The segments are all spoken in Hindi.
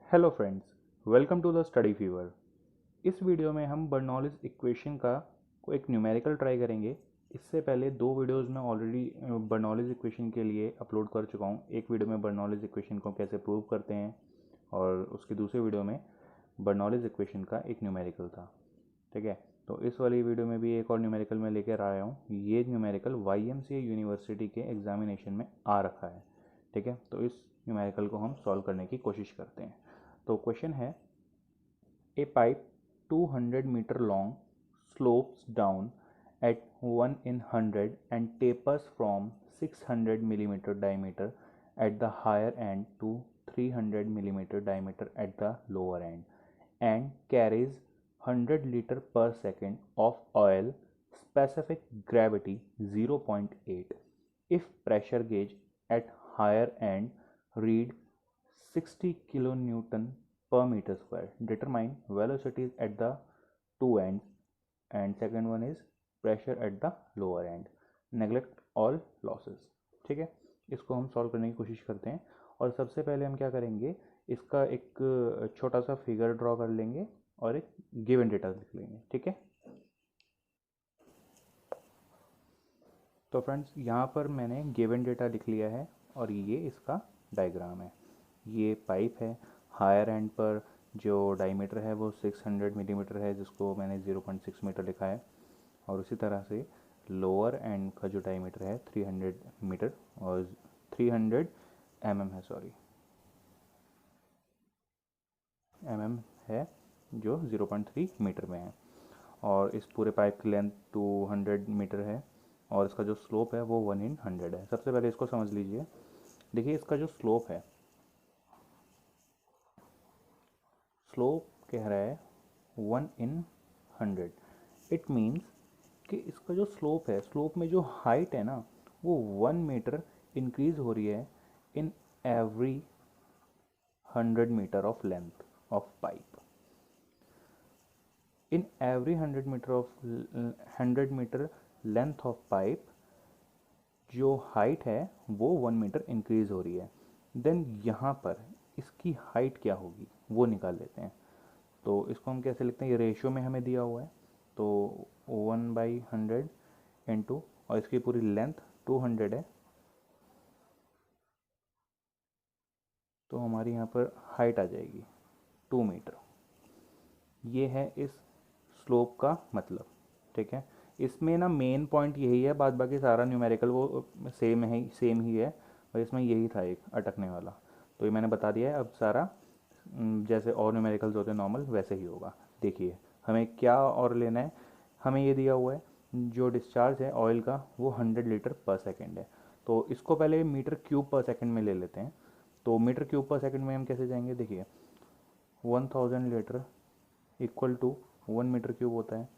Hello friends, welcome to the study fever. इस वीडियो में हम बर्नौलीज इक्वेशन का को एक न्यूमेरिकल ट्राई करेंगे। इससे पहले दो वीडियोस में ऑलरेडी बर्नौलीज इक्वेशन के लिए अपलोड कर चुका हूँ। एक वीडियो में बर्नौलीज इक्वेशन को कैसे प्रूव करते हैं और उसकी दूसरी वीडियो में बर्नौलीज इक्वेशन का एक न्यूमेरिकल था। ठीक है, तो इस वाली वीडियो में भी एक और न्यूमेरिकल मैं लेकर आया हूँ। ये न्यूमेरिकल YMCA यूनिवर्सिटी के एग्जामिनेशन में आ रखा है। ठीक है, तो इस न्यूमेरिकल को हम सॉल्व करने की कोशिश करते हैं। तो क्वेश्चन है, a pipe 200 meter long slopes down at 1 in 100 and tapers from 600 millimeter diameter at the higher end to 300 millimeter diameter at the lower end and carries 100 liter per second of oil, specific gravity 0.8. If pressure gauge at higher end read 60 kilonewton per meter square, determine velocities at the two ends, and second one is pressure at the lower end, neglect all losses। ठीक है, इसको हम सॉल्व करने की कोशिश करते हैं। और सबसे पहले हम क्या करेंगे, इसका एक छोटा सा फिगर ड्रॉ कर लेंगे और एक गिवन डेटा लिख लेंगे। ठीक है, तो फ्रेंड्स यहाँ पर मैंने गिवन डेटा लिख लिया है और ये इसका डायग्राम है। ये पाइप है, हायर एंड पर जो डायमीटर है वो 600 मिलीमीटर है, जिसको मैंने 0.6 मीटर लिखा है। और उसी तरह से लोअर एंड का जो डायमीटर है 300 मीटर और 300 mm है, सॉरी mm है, जो 0.3 मीटर में है। और इस पूरे पाइप की लेंथ 200 मीटर है और इसका जो स्लोप है वो 1 in 100 है। सबसे पहले इसको समझ लीजिए। देखिए, इसका जो स्लोप है, स्लोप कह रहा है 1 in 100। इट मीन्स कि इसका जो स्लोप है, स्लोप में जो हाइट है ना, वो 1 मीटर इंक्रीज हो रही है in every 100 metre of length of pipe. In every 100 metre length of pipe जो हाइट है वो 1 मीटर इंक्रीज हो रही है। देन यहाँ पर इसकी हाइट क्या होगी वो निकाल लेते हैं। तो इसको हम कैसे लिखते हैं, ये रेशियो में हमें दिया हुआ है। तो 1/100 इंटू, और इसकी पूरी लेंथ 200 है, तो हमारी यहाँ पर हाइट आ जाएगी 2 मीटर। ये है इस स्लोप का मतलब। ठीक है, इसमें ना मेन पॉइंट यही है, बाद बाकी सारा न्यूमेरिकल वो सेम ही है, और इसमें यही था एक अटकने वाला। तो ये मैंने बता दिया है। अब सारा जैसे और न्यूमेरिकल्स होते हैं नॉर्मल, वैसे ही होगा। देखिए, हमें क्या और लेना है, हमें ये दिया हुआ है जो डिस्चार्ज है ऑयल का वो 100 लीटर पर सेकेंड है। तो इसको पहले मीटर क्यूब पर सेकेंड में ले लेते हैं। तो मीटर क्यूब पर सेकेंड में हम कैसे जाएंगे, देखिए 1000 litre equal to 1 metre cube होता है।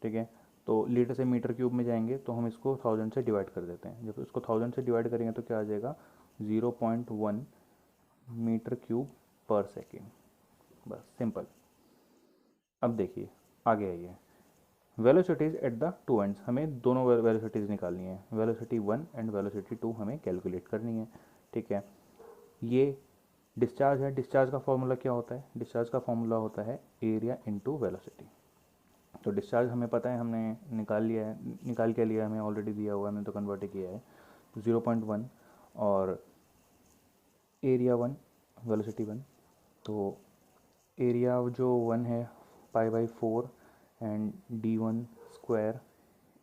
ठीक है, तो लीटर से मीटर क्यूब में जाएंगे तो हम इसको 1000 से डिवाइड कर देते हैं। जब इसको 1000 से डिवाइड करेंगे तो क्या आ जाएगा, 0.1 मीटर क्यूब पर सेकेंड। बस सिंपल। अब देखिए आगे आइए, velocities at the two ends, हमें दोनों वेलोसिटीज़ निकालनी है। वेलोसिटी 1 एंड वेलोसिटी 2 हमें कैलकुलेट करनी है। ठीक है, ये डिस्चार्ज है। डिस्चार्ज का फॉर्मूला क्या होता है, डिस्चार्ज का फॉर्मूला होता है एरिया इनटू वेलोसिटी। तो डिस्चार्ज हमें पता है, हमने निकाल लिया है, निकाल के लिया, हमें ऑलरेडी दिया हुआ है, हमने तो कन्वर्ट किया है। तो 0.1 और एरिया 1, वेलोसिटी 1। तो एरिया जो 1 है π/4 and d1 square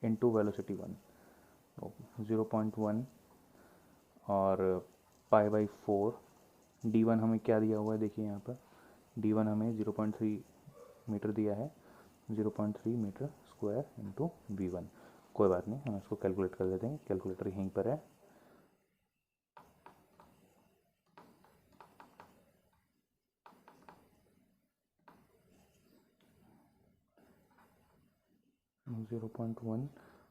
into velocity 1। तो 0.1 और π/4, d1 हमें क्या दिया हुआ है, देखिए यहाँ पर d1 हमें 0.3 मीटर दिया है, 0.3 मीटर स्क्वायर इंटू v1। कोई बात नहीं, हम इसको कैलकुलेट कर लेते हैं, कैलकुलेटर यहीं पर है। Zero point one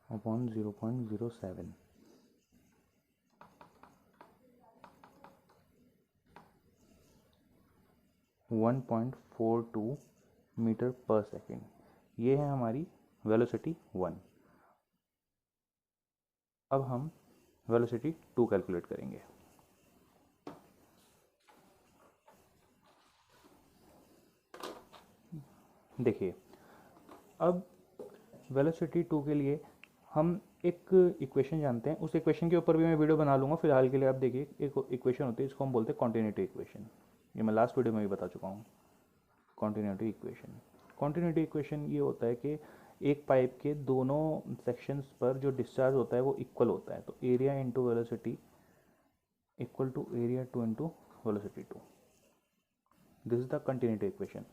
upon 0.07, 1.42 metre per second. ये है हमारी वेलोसिटी 1। अब हम वेलोसिटी 2 कैलकुलेट करेंगे। देखिए अब वेलोसिटी 2 के लिए हम एक इक्वेशन जानते हैं, उस इक्वेशन के ऊपर भी मैं वीडियो बना लूँगा। फिलहाल के लिए आप देखिए, एक इक्वेशन होती है, इसको हम बोलते हैं कॉन्टिन्यूटी इक्वेशन। ये मैं लास्ट वीडियो में भी बता चुका हूँ। कॉन्टिन्यूटी इक्वेशन ये होता है कि एक पाइप के दोनों सेक्शंस पर जो डिस्चार्ज होता है वो इक्वल होता है। तो area into velocity equal to area 2 into velocity 2। This is the continuity equation.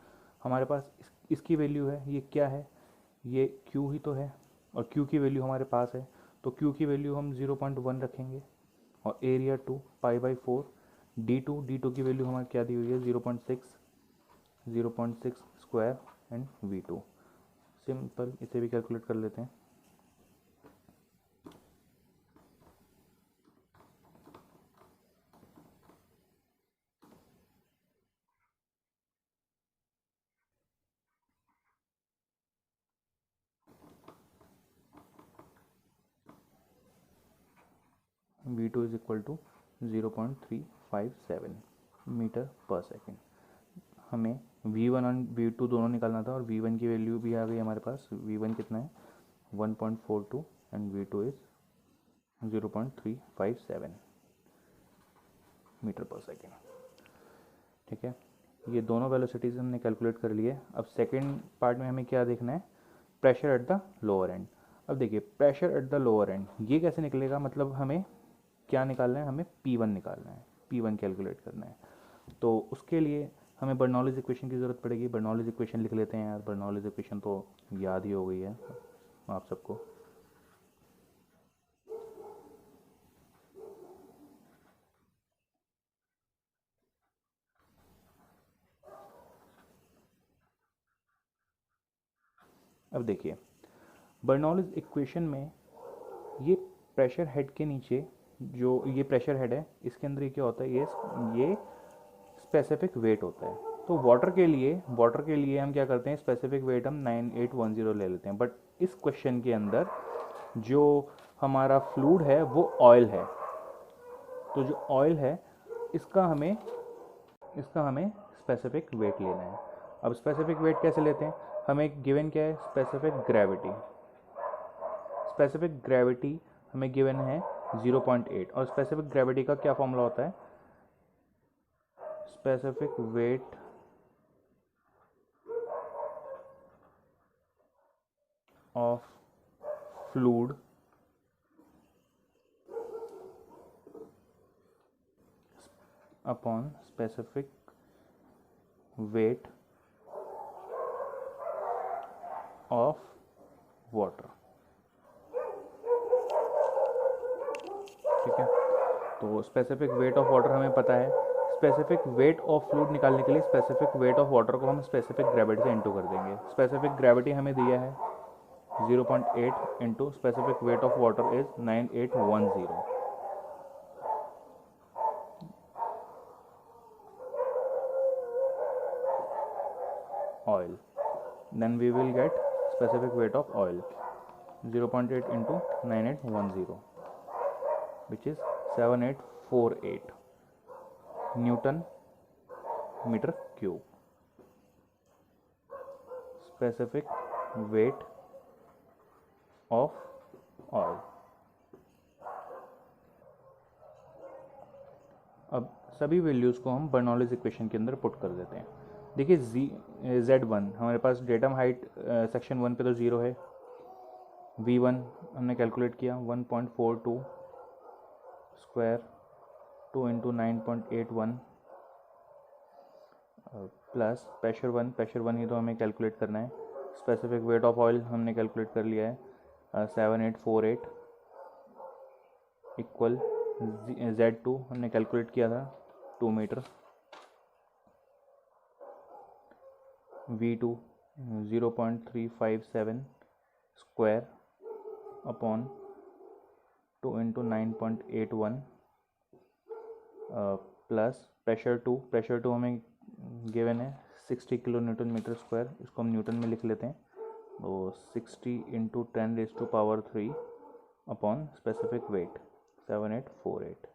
हमारे पास इसकी वैल्यू है, ये क्या है, ये Q ही तो है, और Q की वैल्यू हमारे पास है, तो Q की वैल्यू हम 0.1 रखेंगे, और एरिया 2 π/4, D2 की वैल्यू हमारी क्या दी हुई है, 0.6 स्क्वायर एंड V2। सिंपल, इसे भी कैलकुलेट कर लेते हैं। V2 is equal to 0.357 metre per second. हमें V1 और V2 दोनों निकालना था, और V1 की वैल्यू भी आ गई हमारे पास। V1 कितना है, 1.42, and V2 is 0.357 metre per second. ठीक है, ये दोनों वेलोसिटीज़ हमने कैलकुलेट कर लिए। अब सेकेंड पार्ट में हमें क्या देखना है, pressure at the lower and. अब देखिए pressure at the lower and ये कैसे निकलेगा, मतलब हमें क्या निकालना है, हमें P1 निकालना है, P1 कैलकुलेट करना है। तो उसके लिए हमें बर्नौलीज इक्वेशन की ज़रूरत पड़ेगी। बर्नौलीज इक्वेशन लिख लेते हैं यार, बर्नौलीज इक्वेशन तो याद ही हो गई है आप सबको। अब देखिए बर्नौलीज इक्वेशन में ये प्रेशर हेड के नीचे जो ये प्रेशर हेड है, इसके अंदर ये क्या होता है, ये स्पेसिफिक वेट होता है। तो वाटर के लिए हम क्या करते हैं, स्पेसिफिक वेट हम 9810 ले लेते हैं। बट इस क्वेश्चन के अंदर जो हमारा फ्लूइड है वो ऑयल है, तो जो ऑयल है इसका हमें स्पेसिफिक वेट लेना है। अब स्पेसिफिक वेट कैसे लेते हैं, हमें गिवन क्या है, स्पेसिफिक ग्रेविटी हमें गिवन है 0.8, और स्पेसिफिक ग्रेविटी का क्या फॉर्मूला होता है, specific weight of fluid upon specific weight of water. ठीक है, तो स्पेसिफिक वेट ऑफ वाटर हमें पता है। स्पेसिफिक वेट ऑफ फ्लूइड निकालने के लिए स्पेसिफिक वेट ऑफ वाटर को हम स्पेसिफिक ग्रेविटी से इंटू कर देंगे। स्पेसिफिक ग्रेविटी हमें दिया है 0.8 into specific weight of water is 9810 oil. Then we will get specific weight of oil 0.8 into 9810, which is 7848 Newton meter cube. Specific weight of oil. अब सभी वैल्यूज़ को हम बर्नौलीज इक्वेशन के अंदर पुट कर देते हैं। देखिए Z1 हमारे पास डेटम हाइट सेक्शन 1 पे तो 0 है। V1 हमने कैलकुलेट किया 1.42 square 2 into 9.81 plus pressure one ही तो हमें कैलकुलेट करना है। स्पेसिफिक वेट ऑफ ऑयल हमने कैलकुलेट कर लिया है 7848 इक्वल Z2 हमने कैलकुलेट किया था 2 metre. V2 0.357 square upon 2 into 9.81 plus pressure two हमें गिवन है 60 किलो न्यूटन मीटर स्क्वायर, इसको हम न्यूटन में लिख लेते हैं। तो 60 इंटू 10⁻³ अपॉन स्पेसिफिक वेट 7848।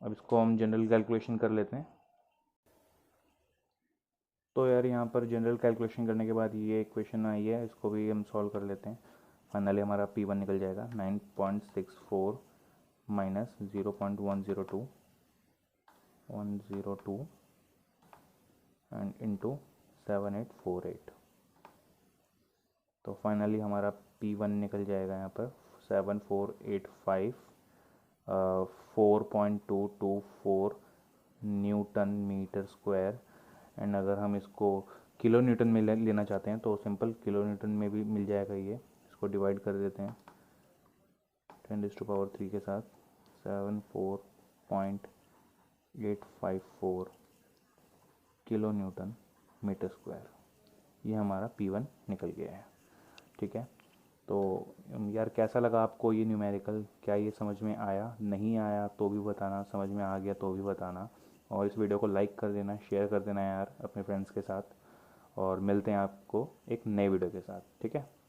अब इसको हम जनरल कैलकुलेशन कर लेते हैं। तो यार यहाँ पर जनरल कैलकुलेशन करने के बाद ये क्वेश्चन आई है, इसको भी हम सॉल्व कर लेते हैं। फाइनली हमारा P1 निकल जाएगा 9.64 माइनस 0.102 एंड इंटू 7848। तो फाइनली हमारा P1 निकल जाएगा यहाँ पर 7485 4.224 न्यूटन मीटर स्क्वायर। एंड अगर हम इसको किलो न्यूटन में लेना चाहते हैं तो सिंपल किलो न्यूटन में भी मिल जाएगा। ये इसको डिवाइड कर देते हैं 10⁻³ के साथ, 74.854 किलो न्यूटन मीटर स्क्वायर। ये हमारा P1 निकल गया है। ठीक है, तो यार कैसा लगा आपको ये न्यूमेरिकल? क्या ये समझ में आया? नहीं आया तो भी बताना, समझ में आ गया तो भी बताना। और इस वीडियो को लाइक कर देना, शेयर कर देना यार अपने फ्रेंड्स के साथ। और मिलते हैं आपको एक नए वीडियो के साथ। ठीक है।